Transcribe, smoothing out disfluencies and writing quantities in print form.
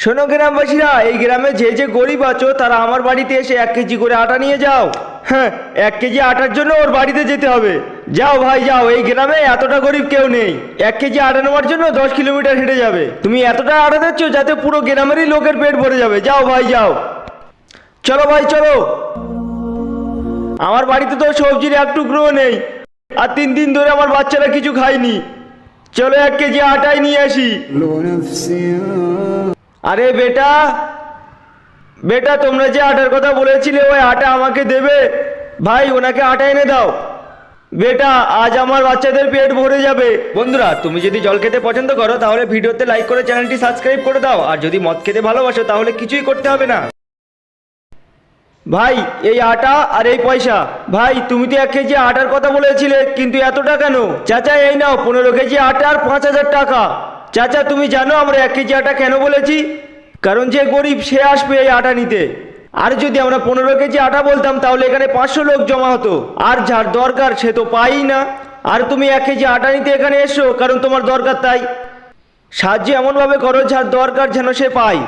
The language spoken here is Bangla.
শোনো গ্রামবাসীরা, এই গ্রামে যে যে গরিব আছো তারা আমার বাড়িতে এসে 1 কেজি করে আটা নিয়ে যাও। হ্যাঁ, 1 কেজি আটার জন্য ওর বাড়িতে যেতে হবে। যাও ভাই যাও, এই গ্রামে এতটা গরিব কেউ নেই। 1 কেজি আটা নেওয়ার জন্য 10 কিলোমিটার হেঁটে যাবে। তুমি এতটা আটা দিচ্ছ যাতে পুরো গ্রামেরই লোকের পেট ভরে যাবে। যাও ভাই যাও, চলো ভাই চলো। আমার বাড়িতে তো সবজির এক টুকরোও নেই, আর 3 দিন ধরে আমার বাচ্চারা কিছু খায়নি। চলো 1 কেজি আটাই নিয়ে আসি। আরে বেটা বেটা, তোমরা যে আটার কথা বলেছিলে ওই আটা আমাকে দেবে। ভাই ওনাকে আটা এনে দাও। বেটা, আজ আমার বাচ্চাদের পেট ভরে যাবে। বন্ধুরা, তুমি যদি জল খেতে পছন্দ করো তাহলে ভিডিওতে লাইক করে চ্যানেলটি সাবস্ক্রাইব করে দাও, আর যদি মদ খেতে ভালোবাসো তাহলে কিছুই করতে হবে না। ভাই এই আটা আর এই পয়সা। ভাই তুমি তো 1 কেজি আটার কথা বলেছিলে, কিন্তু এতটা কেন? চাচা এই নাও 15 কেজি আটা আর 5,000 টাকা। চাচা তুমি জানো আমরা 1 কেজি আটা কেন বলেছি? কারণ যে গরিব সে আসবে এই আটা নিতে। আর যদি আমরা 15 কেজি আটা বলতাম তাহলে এখানে 500 লোক জমা হতো, আর যার দরকার সে তো পাই না। আর তুমি 1 কেজি আটা নিতে এখানে এসো কারণ তোমার দরকার, তাই সাহায্য এমনভাবে করো যার দরকার যেন সে পায়।